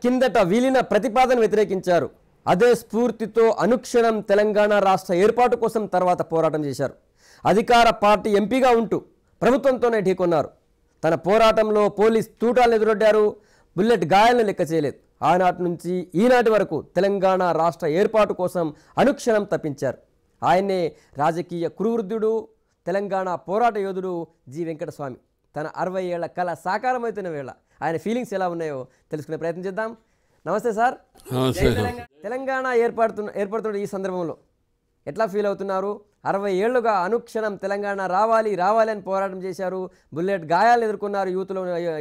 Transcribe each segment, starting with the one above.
కిందట విలీన ప్రతిపాదన వ్యతిరేకించారు. అదే స్ఫూర్తితో అనుక్షణం తెలంగాణ రాష్ట్ర ఏర్పాటు కోసం తర్వాత పోరాటం చేశారు. అధికార పార్టీ ఎంపీగా ఉంటూ ప్రభుత్వంతోనే ఢీకొన్నారు. తన పోరాటంలో పోలీస్ తూటాలను ఎదురొడ్డారు. బుల్లెట్ గాయాలను లెక్క చేయలేదు. ఆనాటి నుంచి ఈనాటి వరకు తెలంగాణ రాష్ట్ర ఏర్పాటు కోసం అనుక్షణం తప్పించారు. ఆయన్నే రాజకీయ కురువృద్ధుడు, తెలంగాణ పోరాట యోధుడు జి వెంకటస్వామి. తన 60 ఏళ్ల కళ సాకారమవుతున్న వేళ ఆయన ఫీలింగ్స్ ఎలా ఉన్నాయో తెలుసుకునే ప్రయత్నం చేద్దాం. నమస్తే సార్. తెలంగాణ ఏర్పడుతున్న ఈ సందర్భంలో ఎట్లా ఫీల్ అవుతున్నారు? 60 ఏళ్లుగా అనుక్షణం తెలంగాణ రావాలి రావాలి అని పోరాటం చేశారు. బుల్లెట్ గాయాలు ఎదుర్కొన్నారు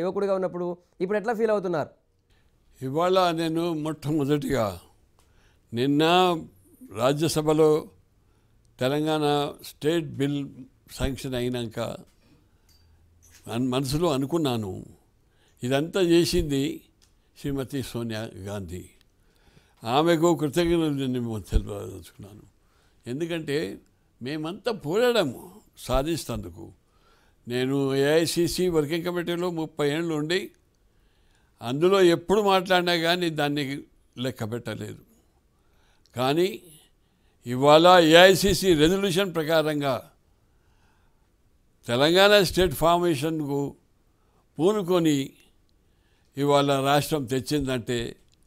యువకుడిగా ఉన్నప్పుడు. ఇప్పుడు ఎట్లా ఫీల్ అవుతున్నారు? ఇవాళ నేను మొట్టమొదటిగా నిన్న రాజ్యసభలో తెలంగాణ స్టేట్ బిల్ శాంక్షన్ అయినాక మనసులో అనుకున్నాను, ఇదంతా చేసింది శ్రీమతి సోనియా గాంధీ. ఆమెకు కృతజ్ఞతలు నేను తెలుసుకున్నాను. ఎందుకంటే మేమంతా పోరాడము సాధిస్తేందుకు. నేను ఏఐసిసి వర్కింగ్ కమిటీలో 30 ఏళ్ళు ఉండి అందులో ఎప్పుడు మాట్లాడినా కానీ దాన్ని లెక్క పెట్టలేదు. కానీ ఇవాళ ఏఐసిసి రెజల్యూషన్ ప్రకారంగా తెలంగాణ స్టేట్ ఫార్మేషన్కు పూనుకొని ఇవాళ రాష్ట్రం తెచ్చిందంటే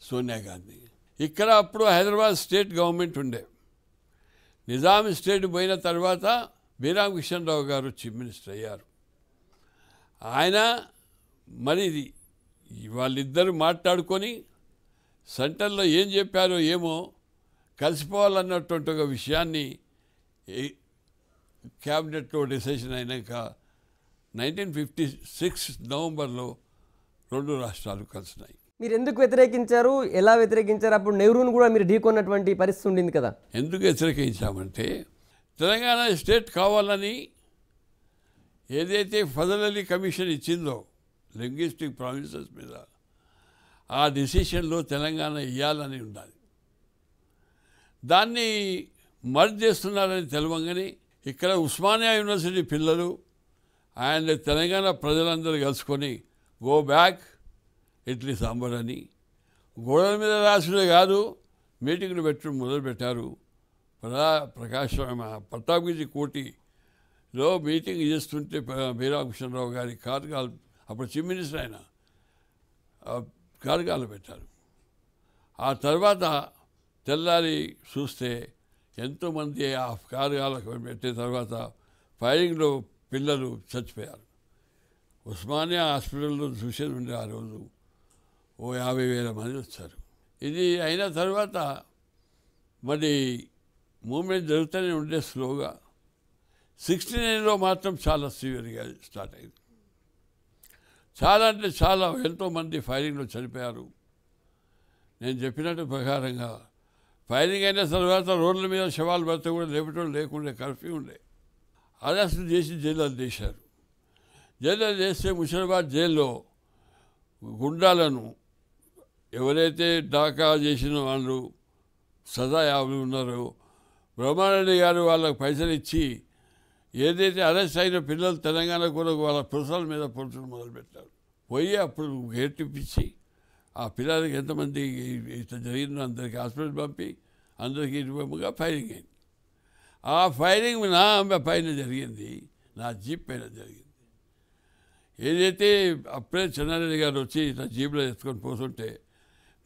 సోనియా గాంధీ. ఇక్కడ అప్పుడు హైదరాబాద్ స్టేట్ గవర్నమెంట్ ఉండే. నిజాం స్టేట్ పోయిన తర్వాత బీరామ్ కిషన్ రావు గారు చీఫ్ మినిస్టర్ అయ్యారు. ఆయన మరి వాళ్ళిద్దరు మాట్లాడుకొని సెంటర్లో ఏం చెప్పారో ఏమో కలిసిపోవాలన్నటువంటి ఒక విషయాన్ని క్యాబినెట్లో డిసిషన్ అయినాక 1956 నవంబర్లో 2 రాష్ట్రాలు కలిసినాయి. మీరు ఎందుకు వ్యతిరేకించారు? ఎలా వ్యతిరేకించారు? అప్పుడు నెహ్రూను కూడా మీరు ఢీకొన్నటువంటి పరిస్థితి ఉండింది కదా. ఎందుకు వ్యతిరేకించామంటే తెలంగాణ స్టేట్ కావాలని ఏదైతే ఫజల్ అలీ కమిషన్ ఇచ్చిందో లింగ్విస్టిక్ ప్రావిన్సెస్ మీద, ఆ డిసిషన్లో తెలంగాణ ఇవ్వాలని ఉండాలి. దాన్ని మర్జ్ చేస్తున్నారని తెలవంగానే ఇక్కడ ఉస్మానియా యూనివర్సిటీ పిల్లలు అండ్ తెలంగాణ ప్రజలందరూ కలుసుకొని గో బ్యాక్ ఇడ్లీ సాంబార్ అని గోడల మీద రాసుడే కాదు మీటింగ్లు పెట్టడం మొదలుపెట్టారు. పట్టాభిజీ కోటిలో మీటింగ్ చేస్తుంటే బీరామ్ కిషన్ రావు గారి కార్యకాలు, అప్పుడు చీఫ్ మినిస్టర్ ఆయన, కార్యకాలు పెట్టారు. ఆ తర్వాత తెల్లారి చూస్తే ఎంతోమంది ఆ కార్యాలకు పెట్టే తర్వాత ఫైరింగ్లో పిల్లలు చచ్చిపోయారు. ఉస్మానియా హాస్పిటల్లో చూసేది ఉండే ఆ రోజు 50,000 మంది వచ్చారు. ఇది అయిన తర్వాత మరి మూమెంట్ జరుగుతూనే ఉండే స్లోగా. 69లో మాత్రం చాలా సివియర్గా స్టార్ట్ అయింది. చాలా అంటే చాలా ఎంతోమంది ఫైరింగ్లో చనిపోయారు. నేను చెప్పినట్టు ప్రకారంగా ఫైరింగ్ అయిన తర్వాత రోడ్ల మీద శవాలు పడితే కూడా లేపటం లేకుండే, కర్ఫ్యూ ఉండే. అరెస్ట్ చేసి జైలు చేశారు. జైలు చేస్తే ముషిరాబాద్ జైల్లో గుండాలను ఎవరైతే డాకా చేసిన వాళ్ళు సజాయాలు ఉన్నారో బ్రహ్మారెడ్డి గారు వాళ్ళకు పైసలు ఇచ్చి ఏదైతే అరెస్ట్ అయిన పిల్లలు తెలంగాణ కొరకు వాళ్ళ పురుషాల మీద పొడుచులు మొదలుపెట్టారు. పోయి అప్పుడు గేటిప్పించి ఆ పిల్లలకి ఎంతమంది ఇట్లా జరిగిందో అందరికీ హాస్పిటల్ పంపి అందరికీ ఇటువైపుగా ఫైరింగ్ అయింది. ఆ ఫైరింగ్ నా పైన జరిగింది, నా జీప్ పైన జరిగింది. ఏదైతే అప్పుడే చెన్నారెడ్డి గారు వచ్చి ఇట్లా జీప్లో ఎత్తుకొని పోతుంటే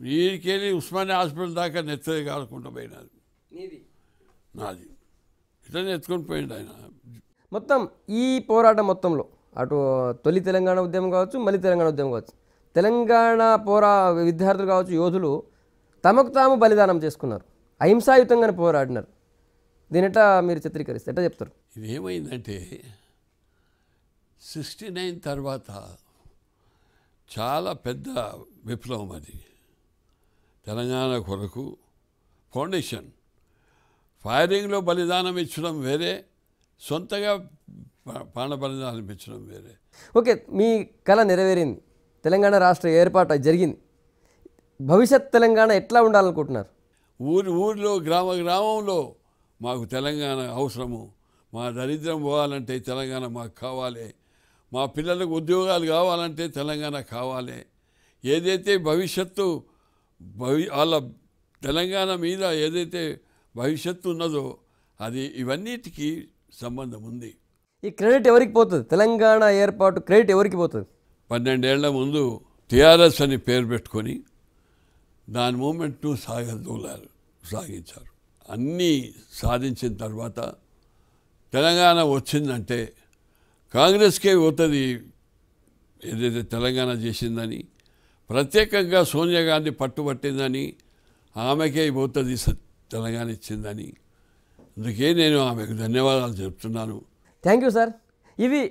వీరికెళ్ళి ఉస్మానియా హాస్పిటల్ దాకా నెత్తది కాకుండా పోయినారు. నాది ఇట్లనే ఎత్తుకొని పోయిండు ఆయన. మొత్తం ఈ పోరాటం మొత్తంలో అటు తొలి తెలంగాణ ఉద్యమం కావచ్చు, మళ్ళీ తెలంగాణ ఉద్యమం కావచ్చు, తెలంగాణ విద్యార్థులు కావచ్చు, యోధులు తమకు తాము బలిదానం చేసుకున్నారు, అహింసాయుతంగానే పోరాడినారు. దీని ఎట్లా మీరు చిత్రీకరిస్తే ఎట్లా చెప్తారు? ఇది ఏమైందంటే 69 తర్వాత చాలా పెద్ద విప్లవం అది. తెలంగాణ కొరకు ఫౌండేషన్ ఫైరింగ్లో బలిదానం ఇచ్చడం వేరే, సొంతగా ప్రాణ బలిదానం ఇచ్చడం వేరే. ఓకే, మీ కళ నెరవేరింది, తెలంగాణ రాష్ట్ర ఏర్పాటు జరిగింది. భవిష్యత్ తెలంగాణ ఎట్లా ఉండాలనుకుంటున్నారు? ఊరిలో గ్రామంలో మాకు తెలంగాణ అవసరము, మా దరిద్రం పోవాలంటే తెలంగాణ మాకు కావాలి, మా పిల్లలకు ఉద్యోగాలు కావాలంటే తెలంగాణ కావాలి, ఏదైతే భవిష్యత్తు వాళ్ళ తెలంగాణ మీద ఏదైతే భవిష్యత్తు ఉన్నదో అది ఇవన్నిటికీ సంబంధం ఉంది. ఈ క్రెడిట్ ఎవరికి పోతుంది? తెలంగాణ ఏర్పాటు క్రెడిట్ ఎవరికి పోతుంది? 12 ఏళ్ల ముందు టీఆర్ఎస్ అని పేరు పెట్టుకొని దాని మూమెంట్ను సాగించారు. అన్నీ సాధించిన తర్వాత తెలంగాణ వచ్చిందంటే కాంగ్రెస్కే పోతుంది ఏదైతే తెలంగాణ చేసిందని, ప్రత్యేకంగా సోనియా గాంధీ పట్టుబట్టిందని, ఆమెకే పోతుంది తెలంగాణ ఇచ్చిందని. అందుకే నేను ఆమెకు ధన్యవాదాలు చెప్తున్నాను. Thank you sir. ఇవి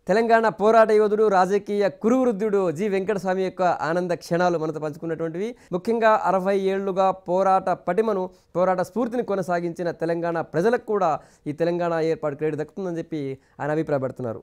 తెలంగాణ పోరాట యోధుడు, రాజకీయ కురువృద్ధుడు జి వెంకటస్వామి యొక్క ఆనంద క్షణాలు మనతో పంచుకున్నటువంటివి. ముఖ్యంగా 60 ఏళ్లుగా పోరాట పటిమను, పోరాట స్ఫూర్తిని కొనసాగించిన తెలంగాణ ప్రజలకు కూడా ఈ తెలంగాణ ఏర్పాటు క్రెడిట్ దక్కుతుందని చెప్పి ఆయన అభిప్రాయపడుతున్నారు.